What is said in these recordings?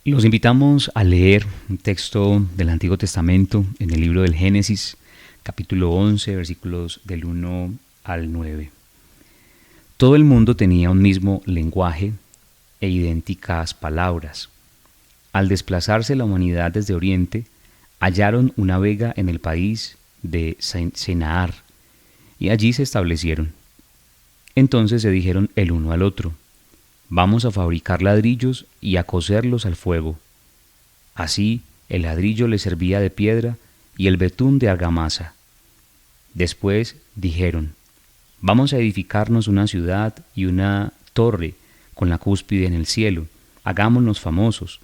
Los invitamos a leer un texto del Antiguo Testamento en el libro del Génesis, capítulo 11, versículos del 1 al 9. Todo el mundo tenía un mismo lenguaje e idénticas palabras. Al desplazarse la humanidad desde Oriente, hallaron una vega en el país de Senaar, y allí se establecieron. Entonces se dijeron el uno al otro: vamos a fabricar ladrillos y a coserlos al fuego. Así el ladrillo les servía de piedra y el betún de argamasa. Después dijeron: vamos a edificarnos una ciudad y una torre con la cúspide en el cielo. Hagámonos famosos,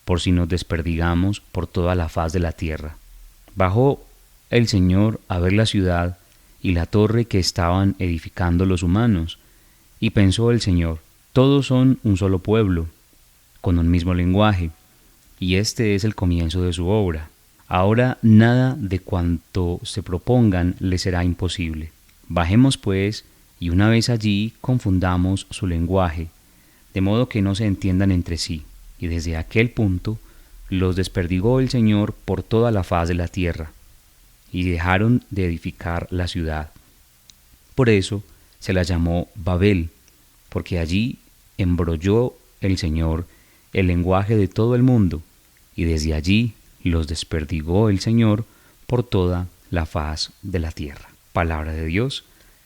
por si nos desperdigamos por toda la faz de la tierra. Bajó el Señor a ver la ciudad y la torre que estaban edificando los humanos, y pensó el Señor: todos son un solo pueblo, con un mismo lenguaje, y este es el comienzo de su obra. Ahora nada de cuanto se propongan les será imposible. Bajemos pues, y una vez allí confundamos su lenguaje, de modo que no se entiendan entre sí. Y desde aquel punto los desperdigó el Señor por toda la faz de la tierra, y dejaron de edificar la ciudad. Por eso se la llamó Babel, porque allí embrolló el Señor el lenguaje de todo el mundo, y desde allí los desperdigó el Señor por toda la faz de la tierra. Palabra de Dios,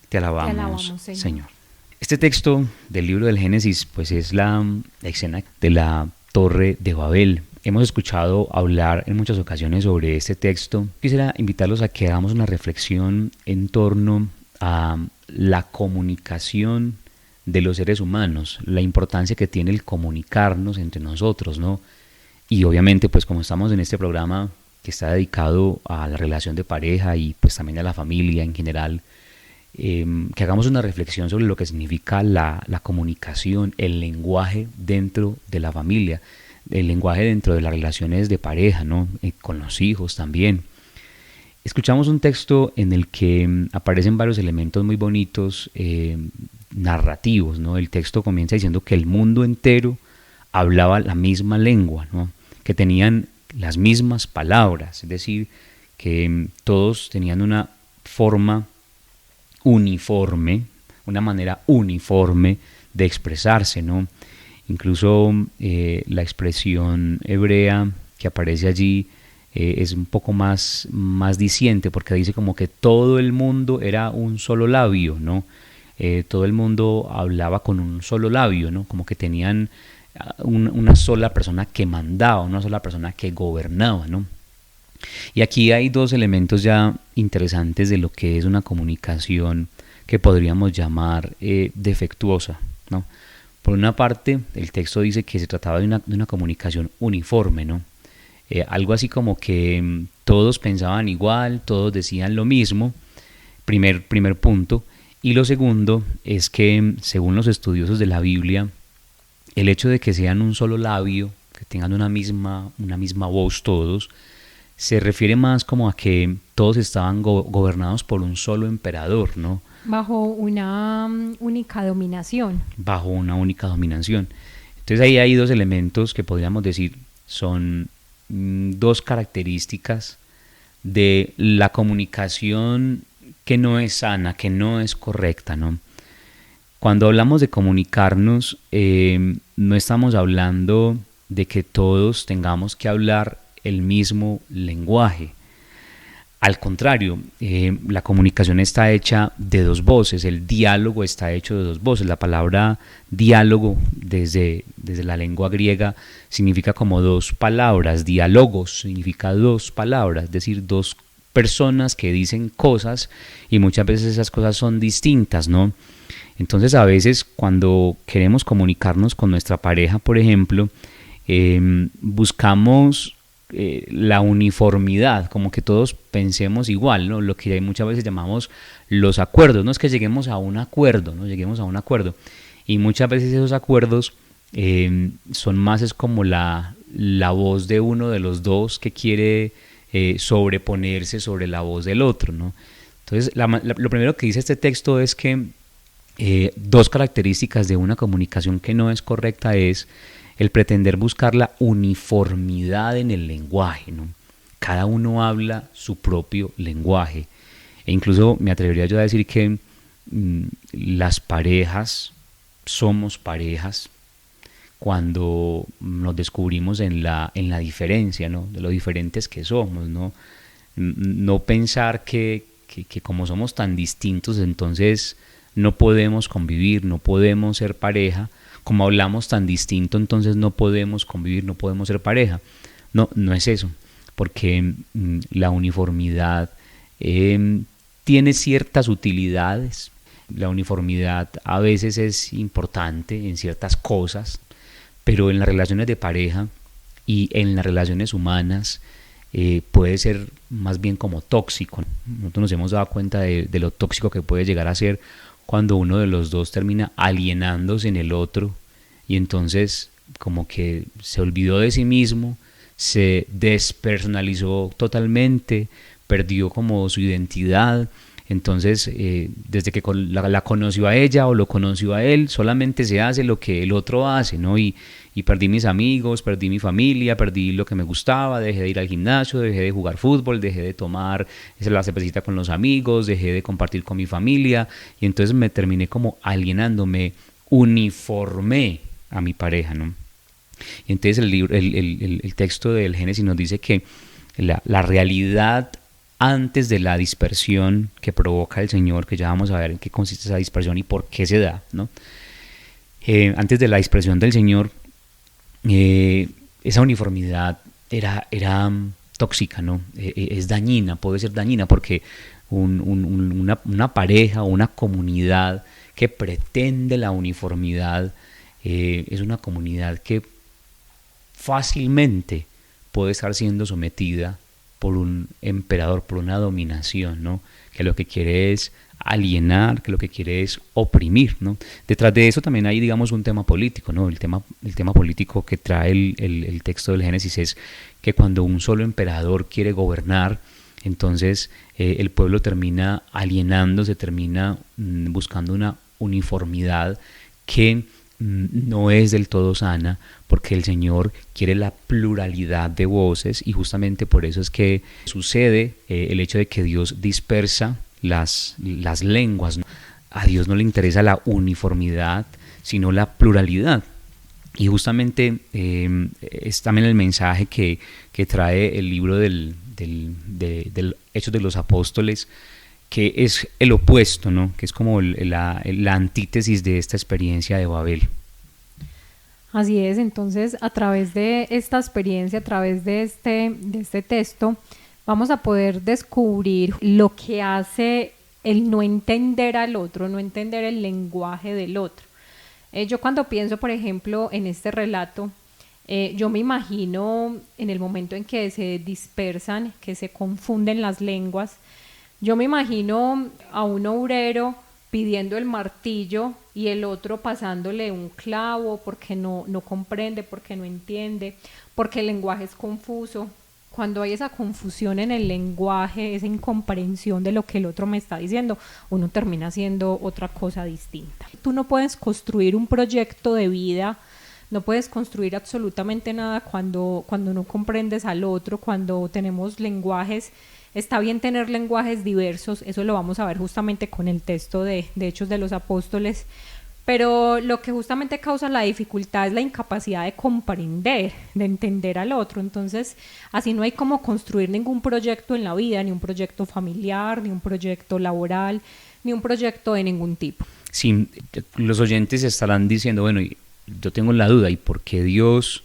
te alabamos, Señor. Este texto del libro del Génesis pues es la escena de la Torre de Babel. Hemos escuchado hablar en muchas ocasiones sobre este texto. Quisiera invitarlos a que hagamos una reflexión en torno a la comunicación de los seres humanos, la importancia que tiene el comunicarnos entre nosotros, ¿no? Y obviamente, pues como estamos en este programa que está dedicado a la relación de pareja y pues también a la familia en general, que hagamos una reflexión sobre lo que significa la comunicación, el lenguaje dentro de la familia, el lenguaje dentro de las relaciones de pareja, ¿no? Con los hijos también. Escuchamos un texto en el que aparecen varios elementos muy bonitos, narrativos, ¿no? El texto comienza diciendo que el mundo entero hablaba la misma lengua, ¿no? Que tenían las mismas palabras, es decir, que todos tenían una forma uniforme, una manera uniforme de expresarse, ¿no? Incluso la expresión hebrea que aparece allí es un poco más diciente, porque dice como que todo el mundo era un solo labio, ¿no? Todo el mundo hablaba con un solo labio, ¿no? Como que tenían una sola persona que mandaba, una sola persona que gobernaba, ¿no? Y aquí hay dos elementos ya interesantes de lo que es una comunicación que podríamos llamar defectuosa, ¿no? Por una parte, el texto dice que se trataba de una comunicación uniforme, ¿no? Algo así como que todos pensaban igual, todos decían lo mismo, primer punto. Y lo segundo es que, según los estudiosos de la Biblia, el hecho de que sean un solo labio, que tengan una misma voz todos, se refiere más como a que todos estaban gobernados por un solo emperador, ¿no? Bajo una única dominación. Bajo una única dominación. Entonces ahí hay dos elementos que podríamos decir son dos características de la comunicación que no es sana, que no es correcta, ¿no? Cuando hablamos de comunicarnos, no estamos hablando de que todos tengamos que hablar el mismo lenguaje. Al contrario, la comunicación está hecha de dos voces, el diálogo está hecho de dos voces. La palabra diálogo desde la lengua griega significa como dos palabras, diálogos significa dos palabras, es decir, dos personas que dicen cosas y muchas veces esas cosas son distintas, ¿no? Entonces a veces cuando queremos comunicarnos con nuestra pareja, por ejemplo, buscamos la uniformidad, como que todos pensemos igual, ¿no? Lo que muchas veces llamamos los acuerdos, no es que lleguemos a un acuerdo, ¿no? Lleguemos a un acuerdo. Y muchas veces esos acuerdos son más, es como la voz de uno de los dos que quiere sobreponerse sobre la voz del otro, ¿no? Entonces, lo primero que dice este texto es que dos características de una comunicación que no es correcta es el pretender buscar la uniformidad en el lenguaje, ¿no? Cada uno habla su propio lenguaje. E incluso me atrevería yo a decir que las parejas somos parejas cuando nos descubrimos en la diferencia, ¿no? De lo diferentes que somos, ¿no? No pensar que como somos tan distintos, entonces no podemos convivir, no podemos ser pareja. Como hablamos tan distinto, entonces no podemos convivir, no podemos ser pareja. No, no es eso, porque la uniformidad tiene ciertas utilidades. La uniformidad a veces es importante en ciertas cosas, pero en las relaciones de pareja y en las relaciones humanas puede ser más bien como tóxico. Nosotros nos hemos dado cuenta de lo tóxico que puede llegar a ser cuando uno de los dos termina alienándose en el otro y entonces como que se olvidó de sí mismo, se despersonalizó totalmente, perdió como su identidad. Entonces, desde que la conoció a ella o lo conoció a él, solamente se hace lo que el otro hace, ¿no? Y perdí mis amigos, perdí mi familia, perdí lo que me gustaba, dejé de ir al gimnasio, dejé de jugar fútbol, dejé de tomar la cervecita con los amigos, dejé de compartir con mi familia, y entonces me terminé como alienando, me uniformé a mi pareja, ¿no? Y entonces el texto del Génesis nos dice que la realidad antes de la dispersión que provoca el Señor, que ya vamos a ver en qué consiste esa dispersión y por qué se da, ¿no? Antes de la dispersión del Señor, esa uniformidad era tóxica, ¿no? Es dañina, puede ser dañina, porque una pareja o una comunidad que pretende la uniformidad es una comunidad que fácilmente puede estar siendo sometida por un emperador, por una dominación, ¿no? Que lo que quiere es alienar, que lo que quiere es oprimir, ¿no? Detrás de eso también hay, digamos, un tema político, ¿no? El tema político que trae el texto del Génesis es que cuando un solo emperador quiere gobernar, entonces el pueblo termina alienándose, termina buscando una uniformidad que no es del todo sana, porque el Señor quiere la pluralidad de voces, y justamente por eso es que sucede el hecho de que Dios dispersa las lenguas, ¿no? A Dios no le interesa la uniformidad, sino la pluralidad. Y justamente es también el mensaje que trae el libro del Hechos de los Apóstoles, que es el opuesto, ¿no? Que es como la antítesis de esta experiencia de Babel. Así es, entonces a través de esta experiencia, a través de este texto, vamos a poder descubrir lo que hace el no entender al otro, no entender el lenguaje del otro. Yo cuando pienso, por ejemplo, en este relato, yo me imagino en el momento en que se dispersan, que se confunden las lenguas, yo me imagino a un obrero pidiendo el martillo y el otro pasándole un clavo porque no comprende, porque no entiende, porque el lenguaje es confuso. Cuando hay esa confusión en el lenguaje, esa incomprensión de lo que el otro me está diciendo, uno termina haciendo otra cosa distinta. Tú no puedes construir un proyecto de vida, no puedes construir absolutamente nada cuando no comprendes al otro, cuando tenemos lenguajes. Está bien tener lenguajes diversos, eso lo vamos a ver justamente con el texto de Hechos de los Apóstoles, pero lo que justamente causa la dificultad es la incapacidad de comprender, de entender al otro. Entonces, así no hay cómo construir ningún proyecto en la vida, ni un proyecto familiar, ni un proyecto laboral, ni un proyecto de ningún tipo. Sí, los oyentes estarán diciendo, bueno, yo tengo la duda, ¿y por qué Dios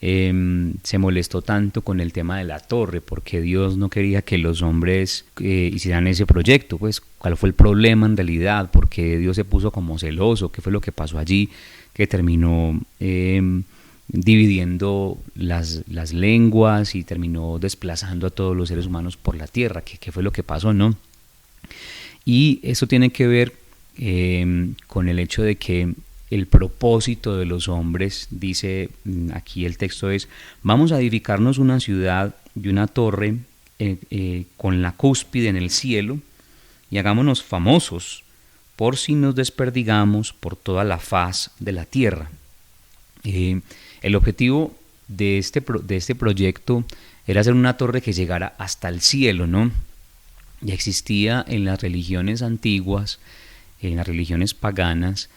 se molestó tanto con el tema de la torre? Porque Dios no quería que los hombres hicieran ese proyecto. Pues, ¿cuál fue el problema en realidad? Porque Dios se puso como celoso. ¿Qué fue lo que pasó allí que terminó dividiendo las lenguas y terminó desplazando a todos los seres humanos por la tierra? ¿Qué fue lo que pasó, no? Y eso tiene que ver con el hecho de que el propósito de los hombres, dice aquí el texto, es: vamos a edificarnos una ciudad y una torre con la cúspide en el cielo, y hagámonos famosos por si nos desperdigamos por toda la faz de la tierra. El objetivo de este proyecto era hacer una torre que llegara hasta el cielo, ¿no? Ya existía en las religiones antiguas, en las religiones paganas,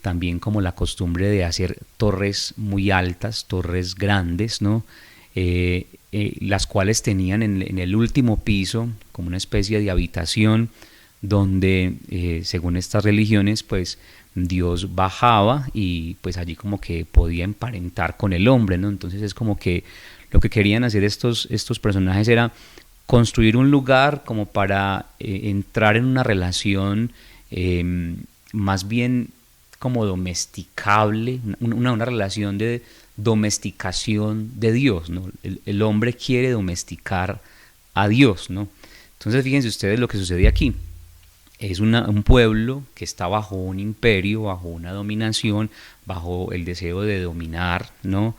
también como la costumbre de hacer torres muy altas, torres grandes, ¿no? Las cuales tenían en el último piso como una especie de habitación donde, según estas religiones, pues Dios bajaba y pues allí como que podía emparentar con el hombre, ¿no? Entonces es como que lo que querían hacer estos personajes era construir un lugar como para entrar en una relación más bien como domesticable, una relación de domesticación de Dios, ¿no? El hombre quiere domesticar a Dios, ¿no? Entonces fíjense ustedes lo que sucede aquí. Es un pueblo que está bajo un imperio, bajo una dominación, bajo el deseo de dominar, ¿no?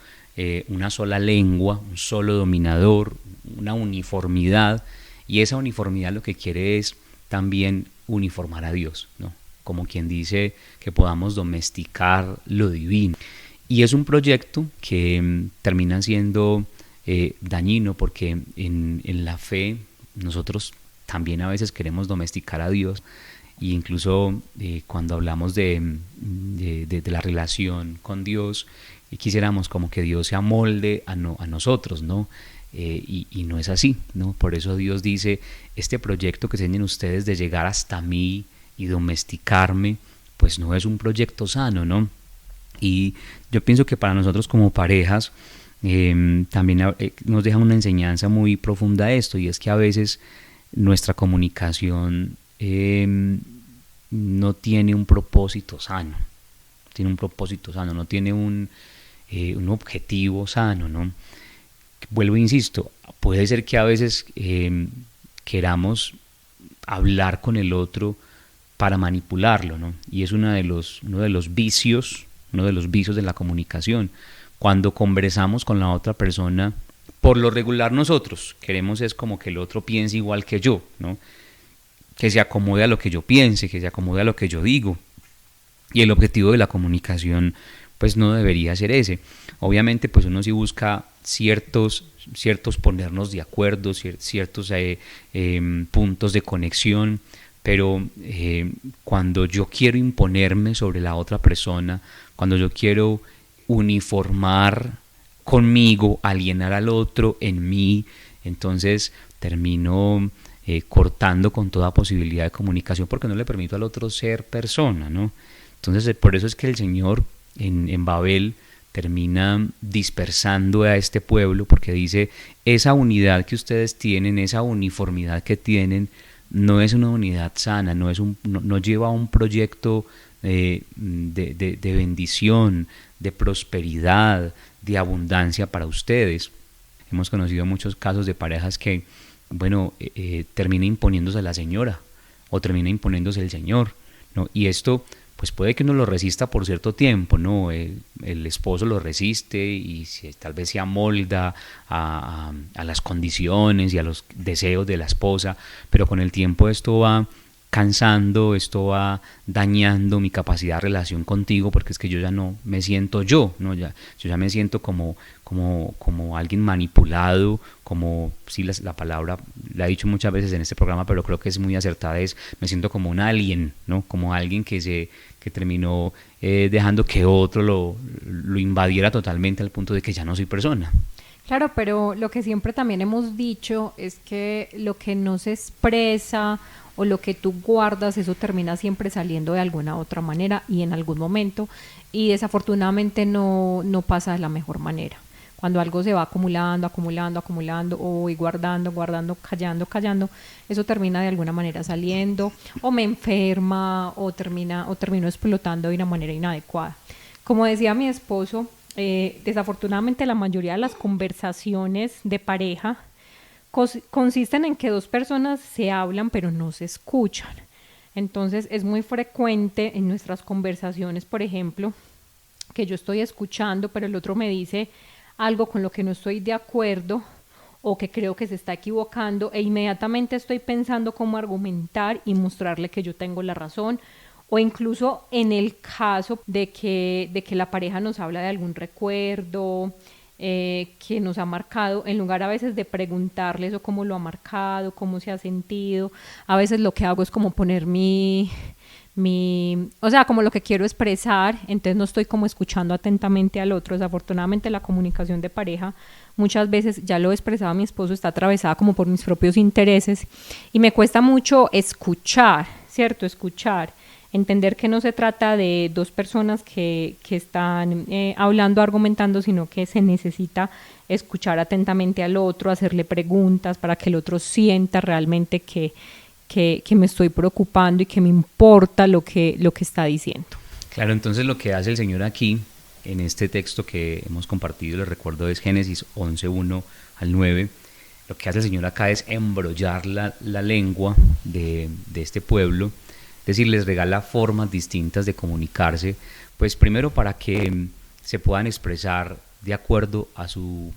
Una sola lengua, un solo dominador, una uniformidad, y esa uniformidad lo que quiere es también uniformar a Dios, ¿no? Como quien dice que podamos domesticar lo divino. Y es un proyecto que termina siendo dañino porque en la fe nosotros también a veces queremos domesticar a Dios, e incluso cuando hablamos de la relación con Dios, quisiéramos como que Dios se amolde a nosotros, ¿no? Y no es así, ¿no? Por eso Dios dice, este proyecto que tienen ustedes de llegar hasta mí y domesticarme, pues no es un proyecto sano, ¿no? Y yo pienso que para nosotros como parejas también nos deja una enseñanza muy profunda esto, y es que a veces nuestra comunicación no tiene un propósito sano, no tiene un objetivo sano, ¿no? Vuelvo e insisto, puede ser que a veces queramos hablar con el otro para manipularlo, ¿no? Y es uno de los vicios de la comunicación. Cuando conversamos con la otra persona, por lo regular nosotros queremos es como que el otro piense igual que yo, ¿no? Que se acomode a lo que yo piense, que se acomode a lo que yo digo. Y el objetivo de la comunicación pues no debería ser ese. Obviamente pues uno sí busca ciertos ponernos de acuerdo, ciertos puntos de conexión, pero cuando yo quiero imponerme sobre la otra persona, cuando yo quiero uniformar conmigo, alienar al otro en mí, entonces termino cortando con toda posibilidad de comunicación porque no le permito al otro ser persona, ¿no? Entonces por eso es que el Señor en Babel termina dispersando a este pueblo, porque dice, esa unidad que ustedes tienen, esa uniformidad que tienen, no es una unidad sana, no lleva a un proyecto de bendición, de prosperidad, de abundancia para ustedes. Hemos conocido muchos casos de parejas que, bueno, termina imponiéndose la señora o termina imponiéndose el señor, ¿no? Y esto pues puede que uno lo resista por cierto tiempo, ¿no? El esposo lo resiste y tal vez se amolda a las condiciones y a los deseos de la esposa, pero con el tiempo esto va cansando, esto va dañando mi capacidad de relación contigo, porque es que yo ya no me siento yo, ¿no? Yo ya me siento como alguien manipulado, como, sí, la palabra la he dicho muchas veces en este programa, pero creo que es muy acertada, me siento como un alien, ¿no? Como alguien que terminó dejando que otro lo invadiera totalmente al punto de que ya no soy persona. Claro, pero lo que siempre también hemos dicho es que lo que no se expresa o lo que tú guardas, eso termina siempre saliendo de alguna otra manera y en algún momento, y desafortunadamente no pasa de la mejor manera. Cuando algo se va acumulando, o voy guardando, callando, eso termina de alguna manera saliendo, o me enferma, o termino explotando de una manera inadecuada. Como decía mi esposo, desafortunadamente la mayoría de las conversaciones de pareja consisten en que dos personas se hablan pero no se escuchan. Entonces es muy frecuente en nuestras conversaciones, por ejemplo, que yo estoy escuchando pero el otro me dice algo con lo que no estoy de acuerdo o que creo que se está equivocando, e inmediatamente estoy pensando cómo argumentar y mostrarle que yo tengo la razón, o incluso en el caso de que la pareja nos habla de algún recuerdo que nos ha marcado, en lugar a veces de preguntarle eso, cómo lo ha marcado, cómo se ha sentido, a veces lo que hago es como poner o sea, como lo que quiero expresar, entonces no estoy como escuchando atentamente al otro. Desafortunadamente la comunicación de pareja muchas veces, ya lo expresaba mi esposo, está atravesada como por mis propios intereses y me cuesta mucho escuchar, ¿cierto? Escuchar, entender que no se trata de dos personas que están hablando, argumentando, sino que se necesita escuchar atentamente al otro, hacerle preguntas para que el otro sienta realmente que me estoy preocupando y que me importa lo que está diciendo. Claro, entonces lo que hace el Señor aquí, en este texto que hemos compartido, les recuerdo, es Génesis 11:1 al 9. Lo que hace el Señor acá es embrollar la lengua de este pueblo, es decir, les regala formas distintas de comunicarse, pues primero para que se puedan expresar de acuerdo a su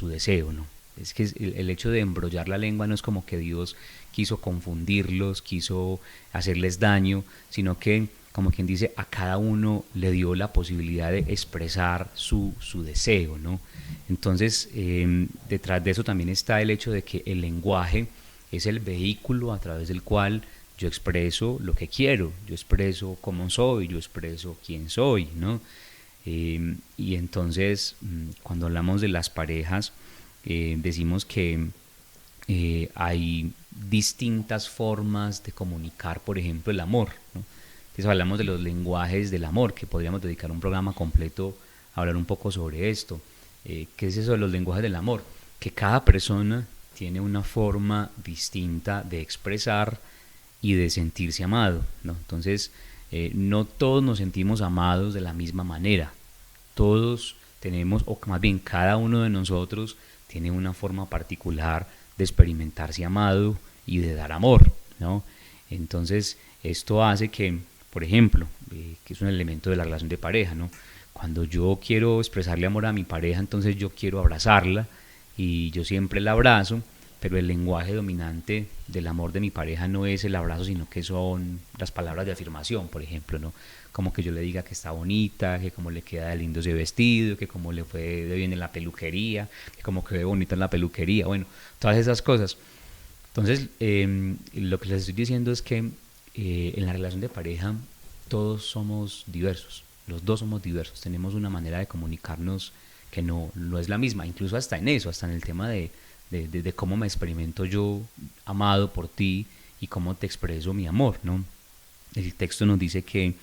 deseo, ¿no? Es que el hecho de embrollar la lengua no es como que Dios quiso confundirlos, quiso hacerles daño, sino que, como quien dice, a cada uno le dio la posibilidad de expresar su deseo, ¿no? Entonces, detrás de eso también está el hecho de que el lenguaje es el vehículo a través del cual yo expreso lo que quiero, yo expreso cómo soy, yo expreso quién soy, ¿no? Y entonces, cuando hablamos de las parejas, decimos que hay distintas formas de comunicar, por ejemplo, el amor, ¿no? Entonces hablamos de los lenguajes del amor, que podríamos dedicar un programa completo a hablar un poco sobre esto. ¿Qué es eso de los lenguajes del amor? Que cada persona tiene una forma distinta de expresar y de sentirse amado, ¿no? Entonces, no todos nos sentimos amados de la misma manera. Todos tenemos, o más bien cada uno de nosotros tiene una forma particular de experimentarse amado y de dar amor, ¿no? Entonces, esto hace que, por ejemplo, que es un elemento de la relación de pareja, ¿no? Cuando yo quiero expresarle amor a mi pareja, entonces yo quiero abrazarla y yo siempre la abrazo, pero el lenguaje dominante del amor de mi pareja no es el abrazo, sino que son las palabras de afirmación, por ejemplo, ¿no? Como que yo le diga que está bonita, que como le queda de lindo ese vestido, que como le fue de bien en la peluquería, que como que ve bonita en la peluquería, bueno, todas esas cosas. Entonces, lo que les estoy diciendo es que en la relación de pareja todos somos diversos, los dos somos diversos, tenemos una manera de comunicarnos que no es la misma, incluso hasta en eso, hasta en el tema de cómo me experimento yo amado por ti y cómo te expreso mi amor, ¿no? El texto nos dice que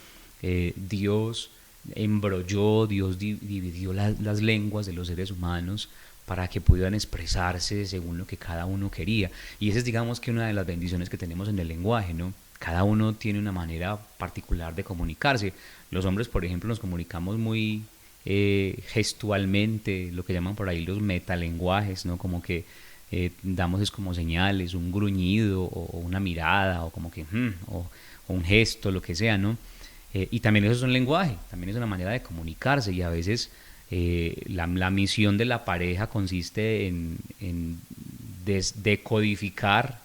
Dios embrolló, Dios dividió las lenguas de los seres humanos para que pudieran expresarse según lo que cada uno quería. Y esa es, digamos, que una de las bendiciones que tenemos en el lenguaje, ¿no? Cada uno tiene una manera particular de comunicarse. Los hombres, por ejemplo, nos comunicamos muy gestualmente, lo que llaman por ahí los metalenguajes, ¿no? Como que damos es como señales, un gruñido o una mirada o como que o un gesto, lo que sea, ¿no? Y también eso es un lenguaje, también es una manera de comunicarse y a veces la misión de la pareja consiste en decodificar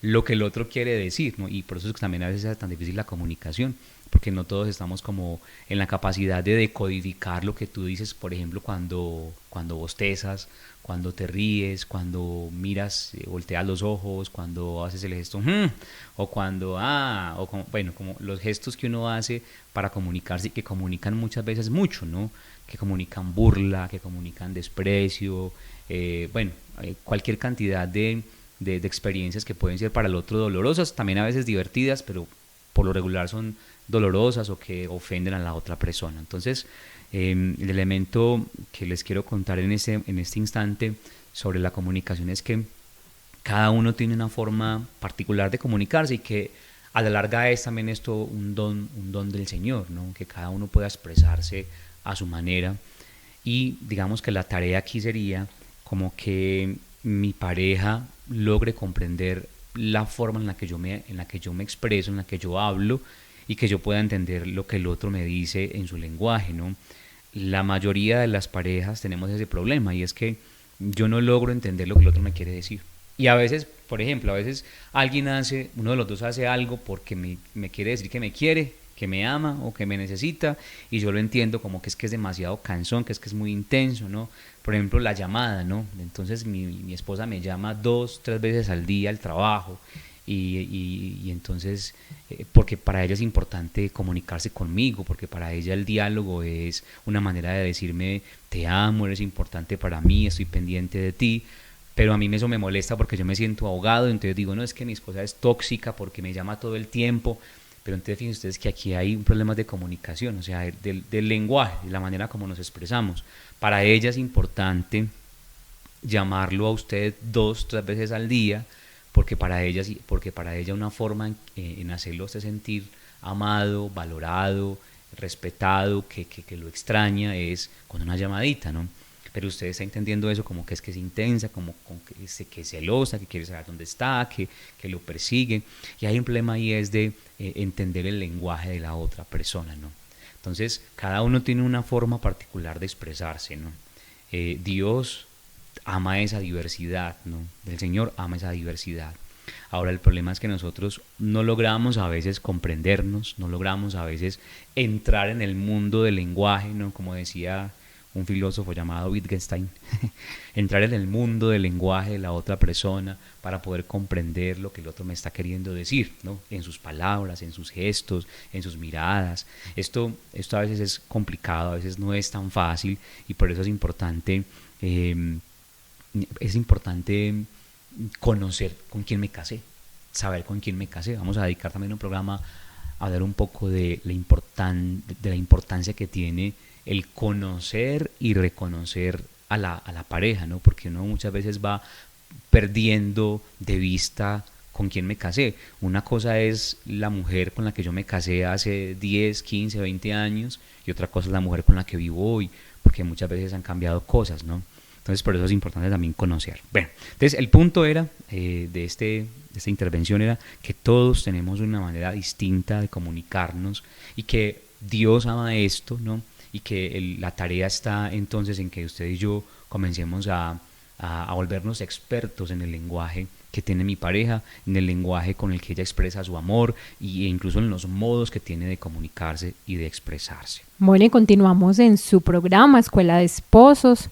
lo que el otro quiere decir, ¿no? Y por eso es que también a veces es tan difícil la comunicación, porque no todos estamos como en la capacidad de decodificar lo que tú dices, por ejemplo, cuando bostezas, cuando te ríes, cuando miras, volteas los ojos, cuando haces el gesto, o cuando, o como, bueno, como los gestos que uno hace para comunicarse y que comunican muchas veces mucho, ¿no? Que comunican burla, que comunican desprecio, cualquier cantidad de experiencias que pueden ser para el otro dolorosas, también a veces divertidas, pero por lo regular son dolorosas o que ofenden a la otra persona. Entonces, el elemento que les quiero contar en este instante sobre la comunicación es que cada uno tiene una forma particular de comunicarse y que a la larga es también esto un don del Señor, ¿no? Que cada uno pueda expresarse a su manera y digamos que la tarea aquí sería como que mi pareja logre comprender la forma en la que yo me expreso, en la que yo hablo y que yo pueda entender lo que el otro me dice en su lenguaje, ¿no? La mayoría de las parejas tenemos ese problema y es que yo no logro entender lo que el otro me quiere decir. Y a veces, por ejemplo, a veces uno de los dos hace algo porque me quiere decir que me quiere, que me ama o que me necesita, y yo lo entiendo como que es demasiado cansón, que es muy intenso, ¿no? Por ejemplo, la llamada, ¿no? Entonces mi esposa me llama 2, 3 veces al día al trabajo, y entonces, porque para ella es importante comunicarse conmigo, porque para ella el diálogo es una manera de decirme, te amo, eres importante para mí, estoy pendiente de ti. Pero a mí eso me molesta porque yo me siento ahogado, entonces digo, no, es que mi esposa es tóxica porque me llama todo el tiempo. Pero entonces fíjense ustedes que aquí hay un problema de comunicación, o sea, del lenguaje, de la manera como nos expresamos. Para ella es importante llamarlo a usted 2, 3 veces al día, porque para ella una forma en hacerlo a usted sentir amado, valorado, respetado, que lo extraña es con una llamadita, ¿no? Pero usted está entendiendo eso como que es intensa, como que es celosa, que quiere saber dónde está, que lo persigue. Y hay un problema ahí es de entender el lenguaje de la otra persona, ¿no? Entonces, cada uno tiene una forma particular de expresarse, ¿no? Dios ama esa diversidad, ¿no? El Señor ama esa diversidad. Ahora el problema es que nosotros no logramos a veces comprendernos, no logramos a veces entrar en el mundo del lenguaje, ¿no? Como decía un filósofo llamado Wittgenstein, entrar en el mundo del lenguaje de la otra persona para poder comprender lo que el otro me está queriendo decir, ¿no? En sus palabras, en sus gestos, en sus miradas. Esto a veces es complicado, a veces no es tan fácil, y por eso es importante conocer con quién me casé, saber con quién me casé. Vamos a dedicar también un programa a hablar un poco de la importancia que tiene el conocer y reconocer a la pareja, ¿no? Porque uno muchas veces va perdiendo de vista con quién me casé. Una cosa es la mujer con la que yo me casé hace 10, 15, 20 años, y otra cosa es la mujer con la que vivo hoy, porque muchas veces han cambiado cosas, ¿no? Entonces por eso es importante también conocer. Bueno, entonces el punto era de esta intervención era que todos tenemos una manera distinta de comunicarnos, y que Dios ama esto, ¿no? Y que la tarea está entonces en que usted y yo comencemos a volvernos expertos en el lenguaje que tiene mi pareja, en el lenguaje con el que ella expresa su amor, e incluso en los modos que tiene de comunicarse y de expresarse. Bueno, y continuamos en su programa Escuela de Esposos.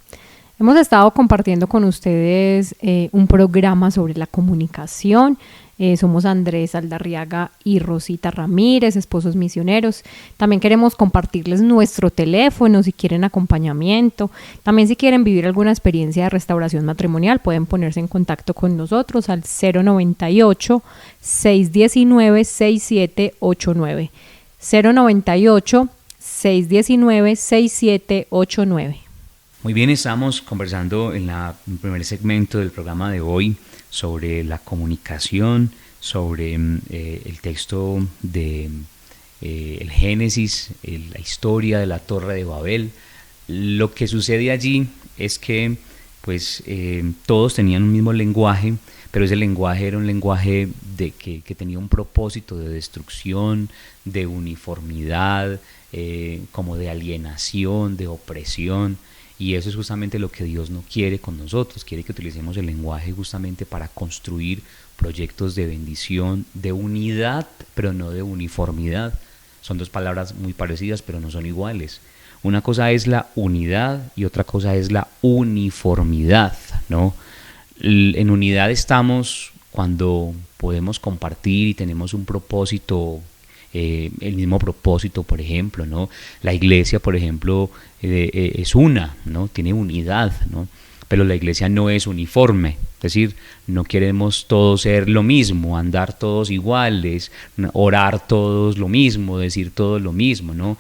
Hemos estado compartiendo con ustedes un programa sobre la comunicación. Somos Andrés Aldarriaga y Rosita Ramírez, esposos misioneros. También queremos compartirles nuestro teléfono si quieren acompañamiento. También si quieren vivir alguna experiencia de restauración matrimonial, pueden ponerse en contacto con nosotros al 098-619-6789. 098-619-6789. Muy bien, estamos conversando en el primer segmento del programa de hoy sobre la comunicación, sobre el texto de el Génesis, la historia de la Torre de Babel. Lo que sucede allí es que pues todos tenían un mismo lenguaje, pero ese lenguaje era un lenguaje que tenía un propósito de destrucción, de uniformidad, como de alienación, de opresión. Y eso es justamente lo que Dios no quiere con nosotros. Quiere que utilicemos el lenguaje justamente para construir proyectos de bendición, de unidad, pero no de uniformidad. Son dos palabras muy parecidas, pero no son iguales. Una cosa es la unidad y otra cosa es la uniformidad, ¿no? En unidad estamos cuando podemos compartir y tenemos un propósito, el mismo propósito, por ejemplo, ¿no? La iglesia, por ejemplo, es una, ¿no? Tiene unidad, ¿no? Pero la iglesia no es uniforme, es decir, no queremos todos ser lo mismo, andar todos iguales, orar todos lo mismo, decir todos lo mismo, ¿no?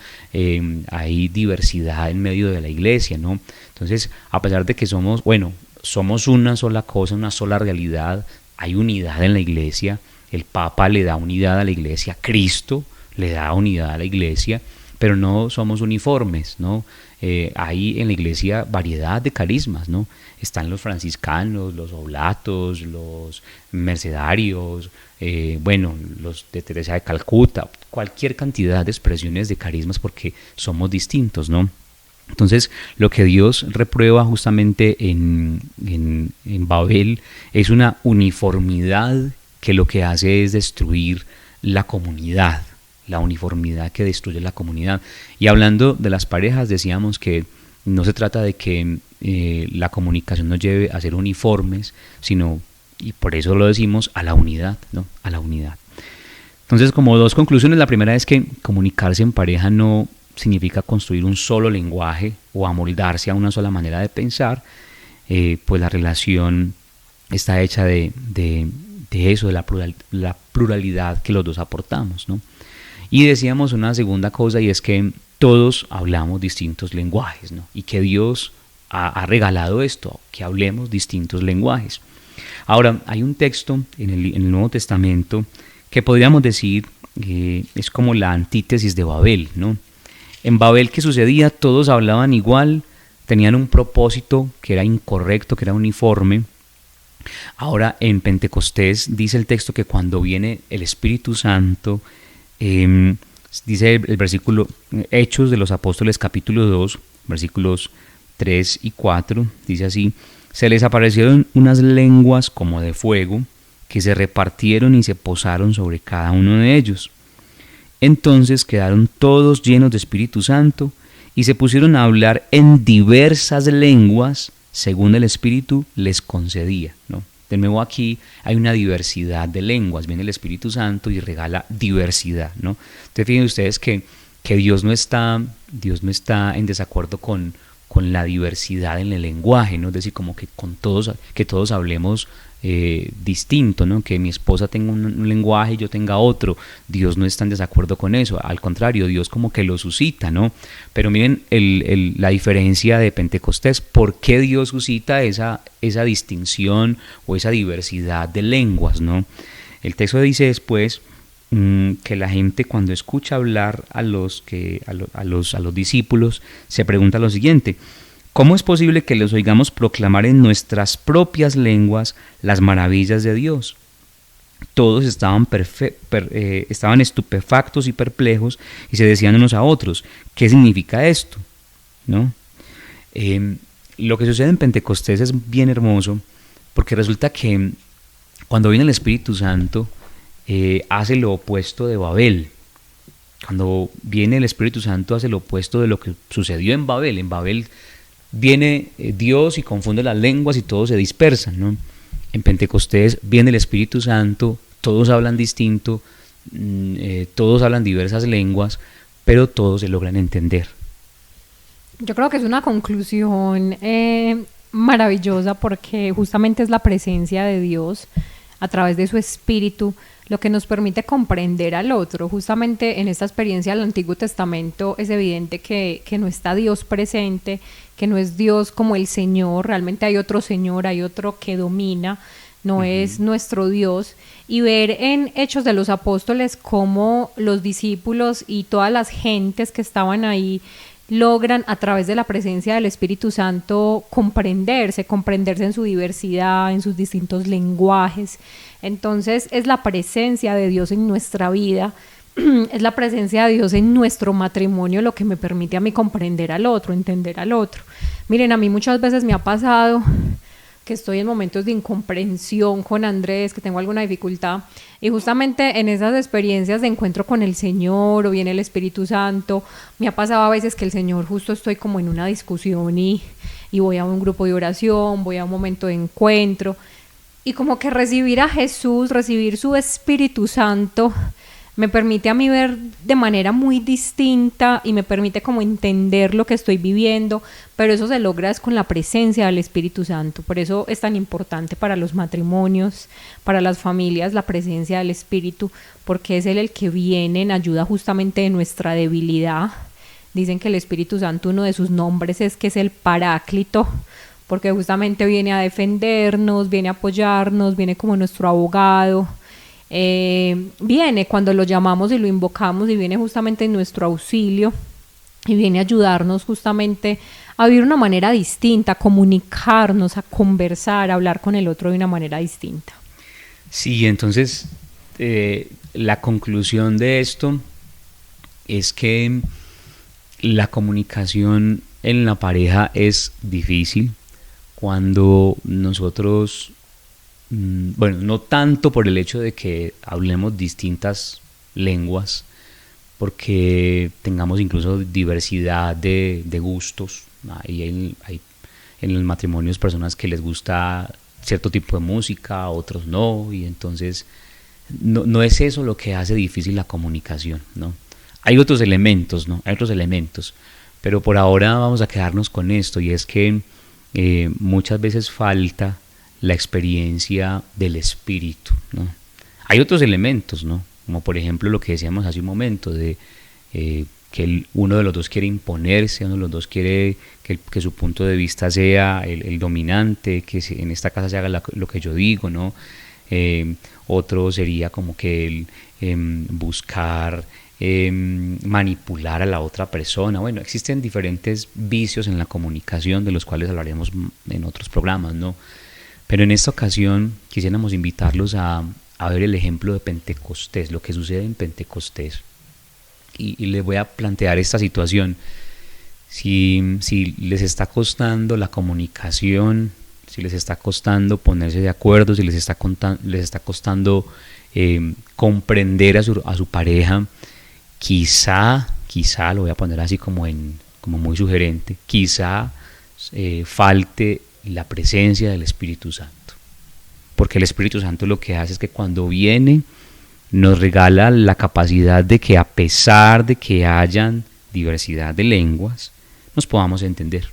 Hay diversidad en medio de la iglesia, ¿no? Entonces, a pesar de que somos una sola cosa, una sola realidad, hay unidad en la iglesia. El Papa le da unidad a la iglesia, Cristo le da unidad a la iglesia, pero no somos uniformes, ¿no? Hay en la iglesia variedad de carismas, ¿no? Están los franciscanos, los oblatos, los mercedarios, los de Teresa de Calcuta, cualquier cantidad de expresiones de carismas porque somos distintos, ¿no? Entonces, lo que Dios reprueba justamente en Babel es una uniformidad que lo que hace es destruir la comunidad, la uniformidad que destruye la comunidad. Y hablando de las parejas, decíamos que no se trata de que la comunicación nos lleve a ser uniformes, sino, y por eso lo decimos, a la unidad, ¿no? A la unidad. Entonces, como dos conclusiones, la primera es que comunicarse en pareja no significa construir un solo lenguaje o amoldarse a una sola manera de pensar, pues la relación está hecha de eso, de la pluralidad que los dos aportamos, ¿no? Y decíamos una segunda cosa, y es que todos hablamos distintos lenguajes, ¿no? Y que Dios ha regalado esto, que hablemos distintos lenguajes. Ahora, hay un texto en el Nuevo Testamento que podríamos decir es como la antítesis de Babel, ¿no? En Babel, ¿qué sucedía? Todos hablaban igual, tenían un propósito que era incorrecto, que era uniforme. Ahora, en Pentecostés dice el texto que cuando viene el Espíritu Santo, dice el versículo Hechos de los Apóstoles capítulo 2, versículos 3 y 4, dice así: se les aparecieron unas lenguas como de fuego, que se repartieron y se posaron sobre cada uno de ellos. Entonces quedaron todos llenos de Espíritu Santo y se pusieron a hablar en diversas lenguas según el Espíritu les concedía, ¿no? De nuevo, aquí hay una diversidad de lenguas. Viene el Espíritu Santo y regala diversidad, ¿no? Entonces fíjense ustedes que Dios no está en desacuerdo con la diversidad en el lenguaje, ¿no? Es decir, como que todos hablemos distinto, ¿no? Que mi esposa tenga un lenguaje y yo tenga otro. Dios no está en desacuerdo con eso, al contrario, Dios como que lo suscita, ¿no? Pero miren la diferencia de Pentecostés. ¿Por qué Dios suscita esa distinción o esa diversidad de lenguas, ¿no? El texto dice después que la gente, cuando escucha hablar a los discípulos, se pregunta lo siguiente: ¿cómo es posible que los oigamos proclamar en nuestras propias lenguas las maravillas de Dios? Todos estaban estupefactos y perplejos y se decían unos a otros: ¿qué significa esto? ¿No? Lo que sucede en Pentecostés es bien hermoso, porque resulta que cuando viene el Espíritu Santo, hace lo opuesto de Babel. Cuando viene el Espíritu Santo, hace lo opuesto de lo que sucedió en Babel. En Babel viene Dios y confunde las lenguas y todos se dispersan, ¿no? En Pentecostés viene el Espíritu Santo, todos hablan distinto, todos hablan diversas lenguas, pero todos se logran entender. Yo creo que es una conclusión maravillosa, porque justamente es la presencia de Dios a través de su Espíritu lo que nos permite comprender al otro. Justamente en esta experiencia del Antiguo Testamento es evidente que no está Dios presente, que no es Dios como el Señor. Realmente hay otro Señor, hay otro que domina, no es nuestro Dios. Y ver en Hechos de los Apóstoles cómo los discípulos y todas las gentes que estaban ahí logran a través de la presencia del Espíritu Santo comprenderse en su diversidad, en sus distintos lenguajes. Entonces es la presencia de Dios en nuestra vida, es la presencia de Dios en nuestro matrimonio lo que me permite a mí comprender al otro, entender al otro. Miren, a mí muchas veces me ha pasado que estoy en momentos de incomprensión con Andrés, que tengo alguna dificultad, y justamente en esas experiencias de encuentro con el Señor o viene el Espíritu Santo, me ha pasado a veces que el Señor, justo estoy como en una discusión y voy a un grupo de oración, voy a un momento de encuentro, y como que recibir a Jesús, recibir su Espíritu Santo, me permite a mí ver de manera muy distinta y me permite como entender lo que estoy viviendo, pero eso se logra es con la presencia del Espíritu Santo. Por eso es tan importante para los matrimonios, para las familias, la presencia del Espíritu, porque es Él el que viene en ayuda justamente de nuestra debilidad. Dicen que el Espíritu Santo, uno de sus nombres es que es el Paráclito, porque justamente viene a defendernos, viene a apoyarnos, viene como nuestro abogado. Viene cuando lo llamamos y lo invocamos, y viene justamente en nuestro auxilio y viene a ayudarnos justamente a vivir de una manera distinta, a comunicarnos, a conversar, a hablar con el otro de una manera distinta. Sí, entonces la conclusión de esto es que la comunicación en la pareja es difícil cuando nosotros, bueno, no tanto por el hecho de que hablemos distintas lenguas, porque tengamos incluso diversidad de gustos. Hay en los matrimonios personas que les gusta cierto tipo de música, otros no, y entonces no es eso lo que hace difícil la comunicación, ¿no? Hay otros elementos, ¿no? Hay otros elementos, pero por ahora vamos a quedarnos con esto, y es que muchas veces falta la experiencia del espíritu, ¿no? Hay otros elementos, ¿no? Como por ejemplo lo que decíamos hace un momento, de que uno de los dos quiere imponerse, uno de los dos quiere que su punto de vista sea el dominante, que en esta casa se haga lo que yo digo, ¿no? Otro sería como que buscar manipular a la otra persona. Bueno, existen diferentes vicios en la comunicación de los cuales hablaremos en otros programas, ¿no? Pero en esta ocasión quisiéramos invitarlos a ver el ejemplo de Pentecostés, lo que sucede en Pentecostés. Y les voy a plantear esta situación. Si les está costando la comunicación, si les está costando ponerse de acuerdo, si les está costando comprender a su pareja, quizá, lo voy a poner así como muy sugerente, quizá falte la presencia del Espíritu Santo. Porque el Espíritu Santo lo que hace es que cuando viene nos regala la capacidad de que, a pesar de que hayan diversidad de lenguas, nos podamos entender.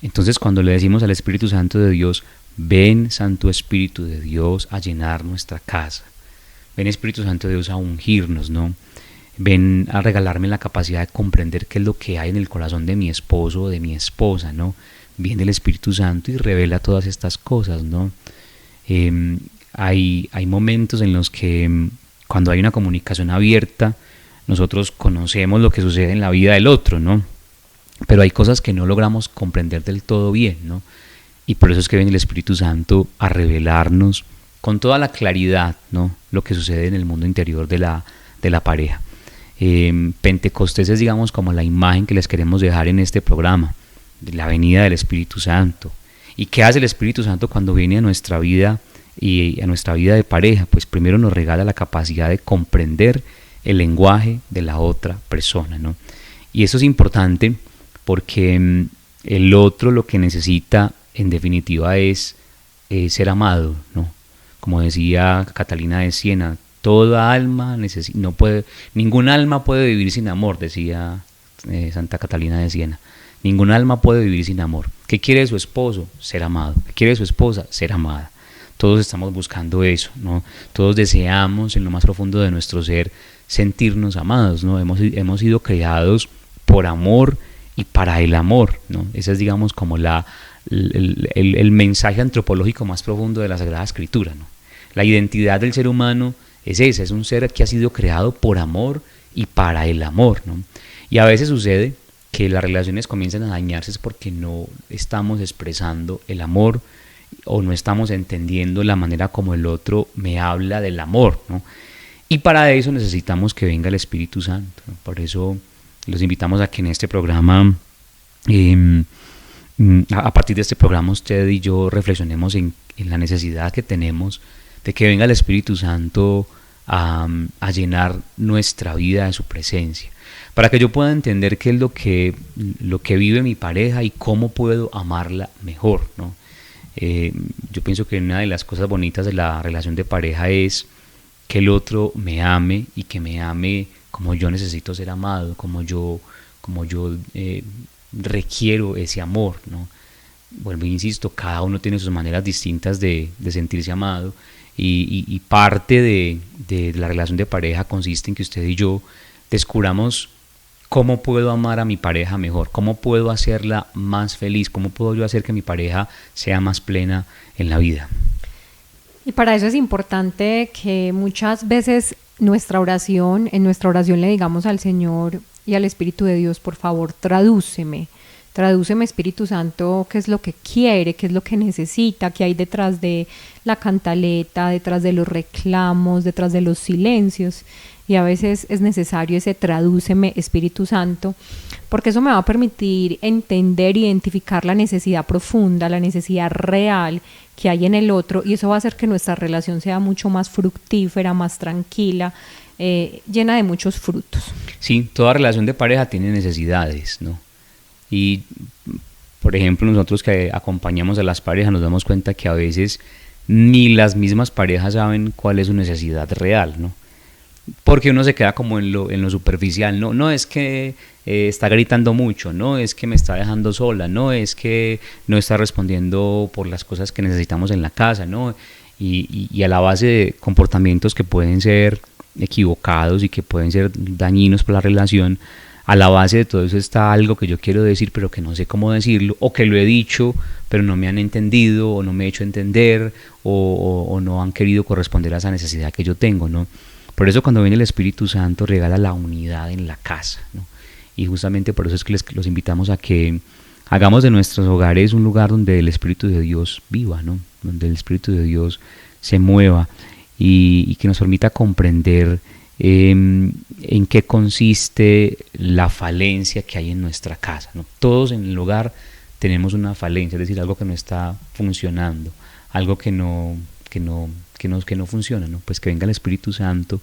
Entonces, cuando le decimos al Espíritu Santo de Dios: ven, Santo Espíritu de Dios, a llenar nuestra casa, ven, Espíritu Santo de Dios, a ungirnos, ¿no? Ven a regalarme la capacidad de comprender qué es lo que hay en el corazón de mi esposo o de mi esposa, ¿no? Viene el Espíritu Santo y revela todas estas cosas, ¿no? Hay momentos en los que, cuando hay una comunicación abierta, nosotros conocemos lo que sucede en la vida del otro, ¿no? Pero hay cosas que no logramos comprender del todo bien, ¿no? Y por eso es que viene el Espíritu Santo a revelarnos con toda la claridad, ¿no?, lo que sucede en el mundo interior de la pareja. Pentecostés es, digamos, como la imagen que les queremos dejar en este programa, de la venida del Espíritu Santo. ¿Y qué hace el Espíritu Santo cuando viene a nuestra vida y a nuestra vida de pareja? Pues primero nos regala la capacidad de comprender el lenguaje de la otra persona, ¿no? Y eso es importante porque el otro lo que necesita, en definitiva, es ser amado, ¿no? Como decía Catalina de Siena, toda alma ningún alma puede vivir sin amor, decía Santa Catalina de Siena. Ningún alma puede vivir sin amor. ¿Qué quiere su esposo? Ser amado. ¿Qué quiere su esposa? Ser amada. Todos estamos buscando eso, ¿no? Todos deseamos en lo más profundo de nuestro ser sentirnos amados, ¿no? Hemos sido creados por amor y para el amor, ¿no? Ese es, digamos, como el mensaje antropológico más profundo de la Sagrada Escritura, ¿no? La identidad del ser humano es esa, es un ser que ha sido creado por amor y para el amor, ¿no? Y a veces sucede que las relaciones comienzan a dañarse es porque no estamos expresando el amor o no estamos entendiendo la manera como el otro me habla del amor, ¿no? Y para eso necesitamos que venga el Espíritu Santo, ¿no? Por eso los invitamos a que en este programa, a partir de este programa, usted y yo reflexionemos en la necesidad que tenemos de que venga el Espíritu Santo a llenar nuestra vida de su presencia, para que yo pueda entender qué es lo que vive mi pareja y cómo puedo amarla mejor, ¿no? Yo pienso que una de las cosas bonitas de la relación de pareja es que el otro me ame y que me ame como yo necesito ser amado, como yo requiero ese amor, ¿no? Vuelvo e insisto, cada uno tiene sus maneras distintas de sentirse amado, y parte de la relación de pareja consiste en que usted y yo descubramos cómo puedo amar a mi pareja mejor, cómo puedo hacerla más feliz, cómo puedo yo hacer que mi pareja sea más plena en la vida. Y para eso es importante que muchas veces en nuestra oración le digamos al Señor y al Espíritu de Dios: por favor, tradúceme Espíritu Santo, qué es lo que quiere, qué es lo que necesita, qué hay detrás de la cantaleta, detrás de los reclamos, detrás de los silencios. y a veces es necesario ese tradúceme, Espíritu Santo, porque eso me va a permitir entender, identificar la necesidad profunda, la necesidad real que hay en el otro, y eso va a hacer que nuestra relación sea mucho más fructífera, más tranquila, llena de muchos frutos. Sí, toda relación de pareja tiene necesidades, ¿no? Y, por ejemplo, nosotros que acompañamos a las parejas nos damos cuenta que a veces ni las mismas parejas saben cuál es su necesidad real, ¿no? Porque uno se queda como en lo superficial, no es que está gritando mucho, no es que me está dejando sola, no es que no está respondiendo por las cosas que necesitamos en la casa, ¿no? Y a la base de comportamientos que pueden ser equivocados y que pueden ser dañinos para la relación, a la base de todo eso está algo que yo quiero decir pero que no sé cómo decirlo, o que lo he dicho pero no me han entendido o no me he hecho entender o no han querido corresponder a esa necesidad que yo tengo, ¿no? Por eso cuando viene el Espíritu Santo regala la unidad en la casa, ¿no? Y justamente por eso es que los invitamos a que hagamos de nuestros hogares un lugar donde el Espíritu de Dios viva, ¿no? Donde el Espíritu de Dios se mueva y que nos permita comprender en qué consiste la falencia que hay en nuestra casa, ¿no? Todos en el hogar tenemos una falencia, es decir, algo que no está funcionando, algo que no funciona, ¿no? Pues que venga el Espíritu Santo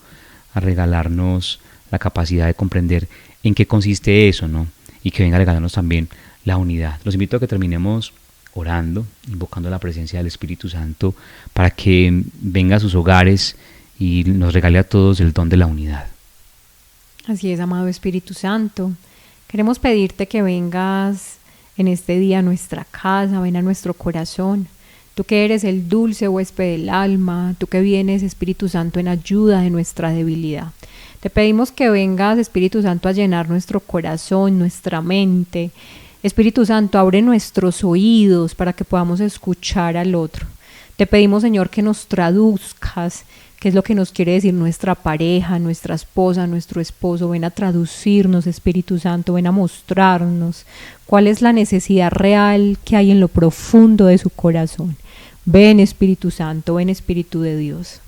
a regalarnos la capacidad de comprender en qué consiste eso, ¿no? Y que venga a regalarnos también la unidad. Los invito a que terminemos orando, invocando la presencia del Espíritu Santo para que venga a sus hogares y nos regale a todos el don de la unidad. Así es, amado Espíritu Santo. Queremos pedirte que vengas en este día a nuestra casa, ven a nuestro corazón. Tú que eres el dulce huésped del alma, tú que vienes, Espíritu Santo, en ayuda de nuestra debilidad. Te pedimos que vengas, Espíritu Santo, a llenar nuestro corazón, nuestra mente. Espíritu Santo, abre nuestros oídos para que podamos escuchar al otro. Te pedimos, Señor, que nos traduzcas qué es lo que nos quiere decir nuestra pareja, nuestra esposa, nuestro esposo. Ven a traducirnos, Espíritu Santo, ven a mostrarnos cuál es la necesidad real que hay en lo profundo de su corazón. Ven, Espíritu Santo, ven, Espíritu de Dios.